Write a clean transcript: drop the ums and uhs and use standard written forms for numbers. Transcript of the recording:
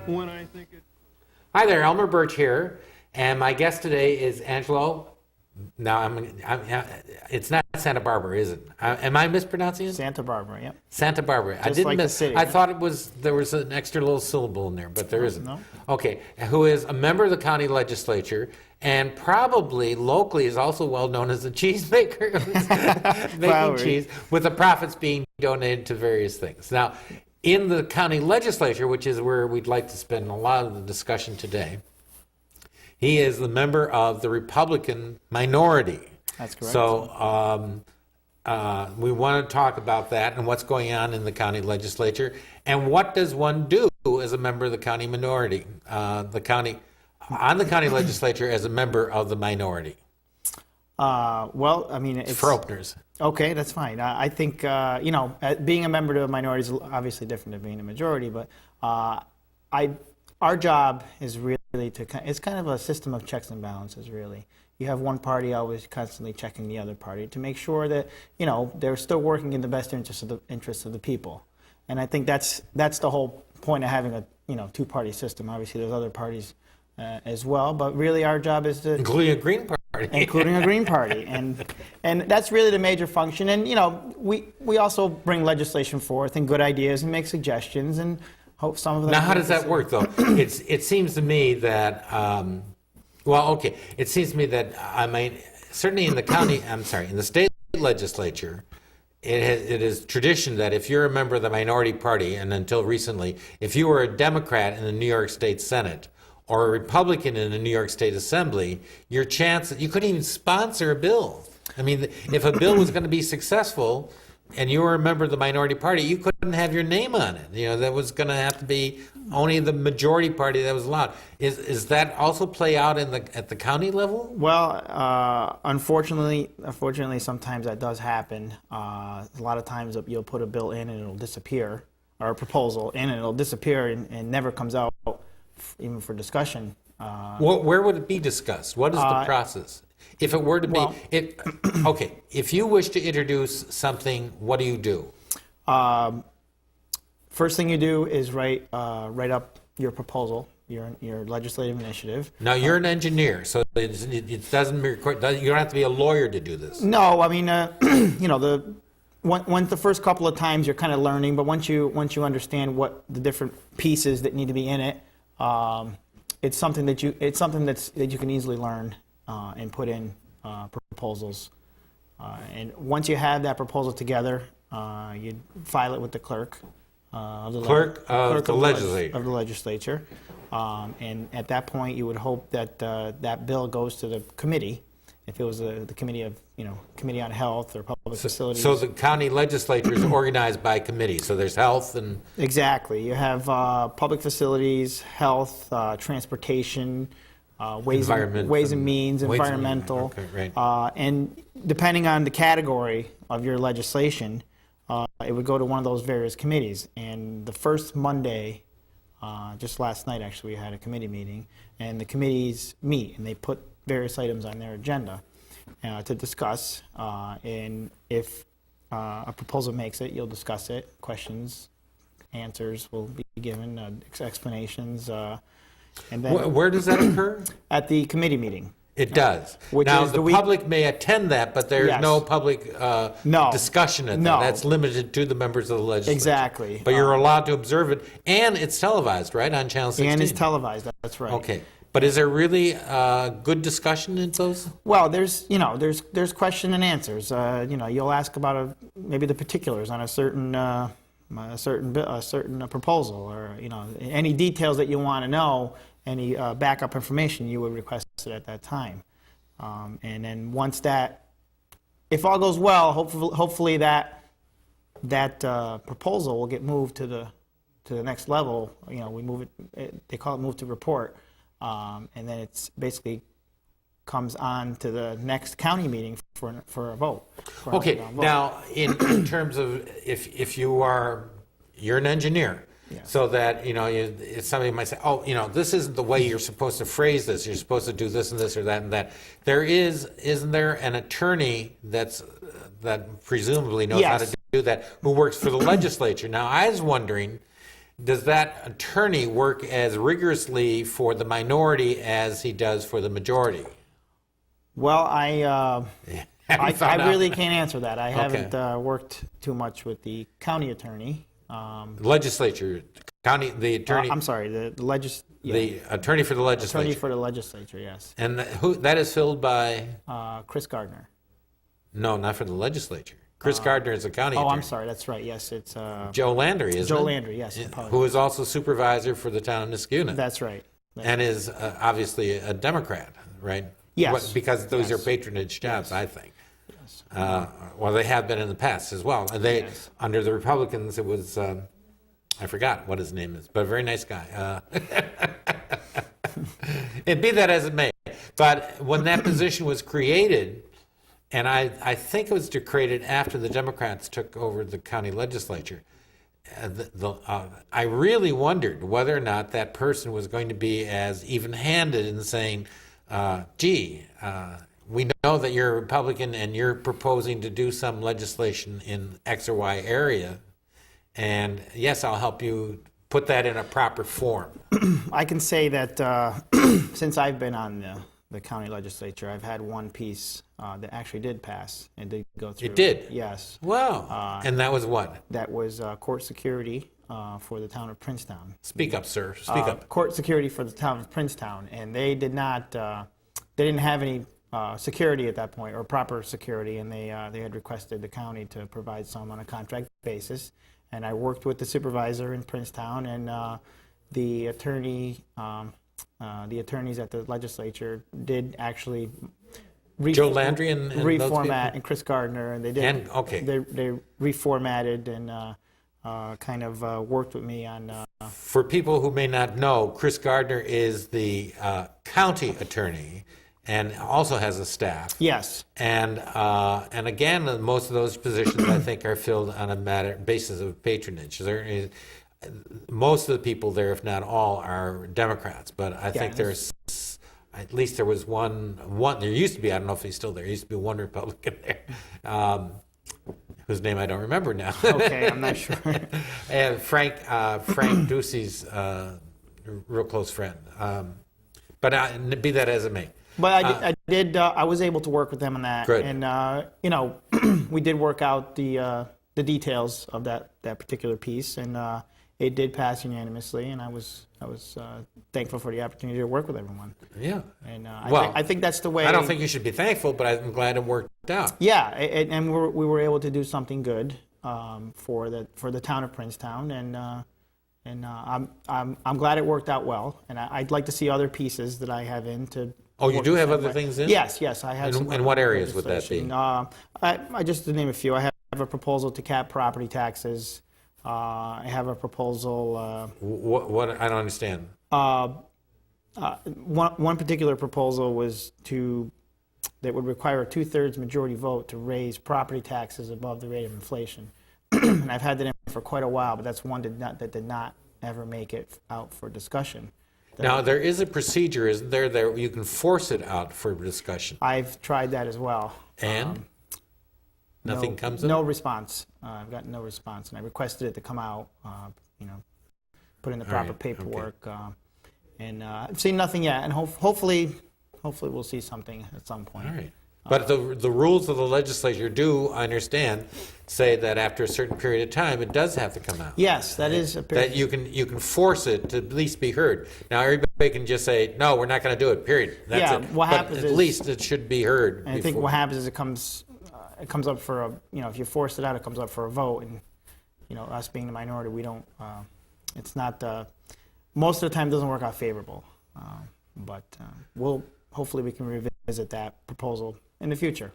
when I think it. Hi there, Elmer Birch here, and my guest today is Angelo. No, it's not Santabarbara, is it? Am I mispronouncing it? Santabarbara, yep. Santabarbara. I Just didn't like the city, I yeah. thought there was an extra little syllable in there, but there isn't. No. Okay, who is a member of the county legislature and probably locally is also well known as a cheesemaker, who's making cheese with the profits being donated to various things. Now, in the county legislature, which is where we'd like to spend a lot of the discussion today, he is the member of the Republican minority. That's correct. So we want to talk about that and what's going on in the county legislature and what does one do as a member of the county minority, on the county legislature as a member of the minority. Well, I mean, it's For openers. okay. That's fine. I think being a member of a minority is obviously different than being a majority, but our job is really it's kind of a system of checks and balances. Really, you have one party always constantly checking the other party to make sure that they're still working in the best interests of the people, and I think that's the whole point of having a two-party system. Obviously, there's other parties as well, but really our job is to Including a Green Party. including a Green Party, and that's really the major function. And we also bring legislation forth and good ideas and make suggestions and hope some of them. Now, how does that work, though? It seems to me that, it seems to me that certainly in the state legislature, it is tradition that if you're a member of the minority party, and until recently, if you were a Democrat in the New York State Senate or a Republican in the New York State Assembly, your chance, you couldn't even sponsor a bill. I mean, if a bill was going to be successful and you were a member of the minority party, you couldn't have your name on it. That was going to have to be only the majority party that was allowed. Is that also play out at the county level? Well, unfortunately, sometimes that does happen. A lot of times you'll put a bill in and it'll disappear, or a proposal in and it'll disappear and never comes out even for discussion. Where would it be discussed? What is the process? If it were to be, if you wish to introduce something, what do you do? First thing you do is write up your proposal, your legislative initiative. Now, you're an engineer, so it doesn't require, you don't have to be a lawyer to do this. No, I mean, once the first couple of times you're kind of learning, but once you understand what the different pieces that need to be in it, it's something that you can easily learn and put in proposals. And once you have that proposal together, you file it with the clerk. Of the legislature. And at that point, you would hope that that bill goes to the committee, if it was the committee on health or public facilities. So the county legislature is organized by committee. So there's health and exactly. You have public facilities, health, transportation, ways and means, environmental, okay, right. And depending on the category of your legislation, it would go to one of those various committees. And the first Monday, just last night actually, we had a committee meeting, and the committees meet and they put various items on their agenda to discuss. And if a proposal makes it, you'll discuss it. Questions, answers will be given, explanations. And then where does that occur? At the committee meeting. It does. Which now, is the public may attend that, but there's Yes. no public discussion at that. No. That's limited to the members of the legislature. Exactly. But you're allowed to observe it, and it's televised, right, on Channel 16? And it's televised, that's right. Okay. But is there really good discussion in those? Well, there's question and answers. You'll ask about maybe the particulars on a certain proposal, or any details that you want to know, any backup information you would request it at that time. And then once if all goes well, hopefully that proposal will get moved to the next level. We move it. They call it move to report. And then it's basically comes on to the next county meeting for a vote. Okay. Now, in terms of if you're an engineer, Yeah. so that somebody might say, this isn't the way you're supposed to phrase this. You're supposed to do this and this or that and that. Isn't there an attorney that presumably knows how to do that, who works for the legislature? Now, I was wondering, does that attorney work as rigorously for the minority as he does for the majority? Well, Have you found I out? really can't answer that. I Okay. haven't worked too much with the county attorney. Legislature, county, the attorney, I'm sorry, the attorney for the legislature. attorney for the legislature, yes. And who, that is filled by, Chris Gardner. no, not for the legislature. Chris Gardner is the county Oh, attorney. I'm sorry, that's right, yes, it's Joe Landry, isn't Joe it? Landry, yes. apologize. Who is also supervisor for the town of Niskuna. That's right. And is obviously a Democrat, right? Yes. Because those are patronage jobs, I think. Well, they have been in the past as well. And they, under the Republicans, it was, I forgot what his name is, but a very nice guy. And be that as it may. But when that position was created, and I think it was created after the Democrats took over the county legislature, I really wondered whether or not that person was going to be as even-handed in saying, we know that you're a Republican and you're proposing to do some legislation in X or Y area, and yes, I'll help you put that in a proper form. I can say that since I've been on the county legislature, I've had one piece that actually did pass and did go through. It did? Yes. Wow. And that was what? That was court security for the town of Princetown. Speak up, sir. Speak up. Court security for the town of Princetown, and they did not. They didn't have any security at that point, or proper security, and they had requested the county to provide some on a contract basis. And I worked with the supervisor in Princetown and the attorney. The attorneys at the legislature did actually Joe Landry and those reformat, people? and Chris Gardner, and they did. And, okay. They reformatted and kind of worked with me on. For people who may not know, Chris Gardner is the county attorney and also has a staff. Yes. And again, most of those positions, I think, are filled on a basis of patronage. Most of the people there, if not all, are Democrats. But I think there's, at least there was one, there used to be, I don't know if he's still there, used to be one Republican there, whose name I don't remember now. Okay, I'm not sure. And Frank Ducey's real close friend. But be that as it may. But I was able to work with them on that. Good. And we did work out the details of that particular piece, and it did pass unanimously. And I was thankful for the opportunity to work with everyone. Yeah. And Well, I think that's the way. I don't think you should be thankful, but I'm glad it worked out. Yeah, and we were able to do something good for the town of Princetown, and I'm glad it worked out well. And I'd like to see other pieces that I have in to. Oh, you work do the have same other way. things in? Yes, I have. And what areas would that be? I just to name a few. I have a proposal to cap property taxes. I have a proposal. What I don't understand. One particular proposal was that would require a 2/3 majority vote to raise property taxes above the rate of inflation. And I've had that in for quite a while, but that's one that did not ever make it out for discussion. Now, there is a procedure, isn't there, that you can force it out for discussion? I've tried that as well. And? Nothing comes of No it? response. I've gotten no response, and I requested it to come out, put in the proper right, paperwork. And I've seen nothing yet, and hopefully we'll see something at some point. All right. But the rules of the legislature do, I understand, say that after a certain period of time, it does have to come out. Yes, that is a period. That you can force it to at least be heard. Now, everybody can just say, no, we're not going to do it, period. That's Yeah, it. what But happens at is- least it should be heard. And I think what happens is it comes up for if you force it out, it comes up for a vote, and us being the minority, we don't. It's not. Most of the time, it doesn't work out favorable. But hopefully we can revisit that proposal in the future.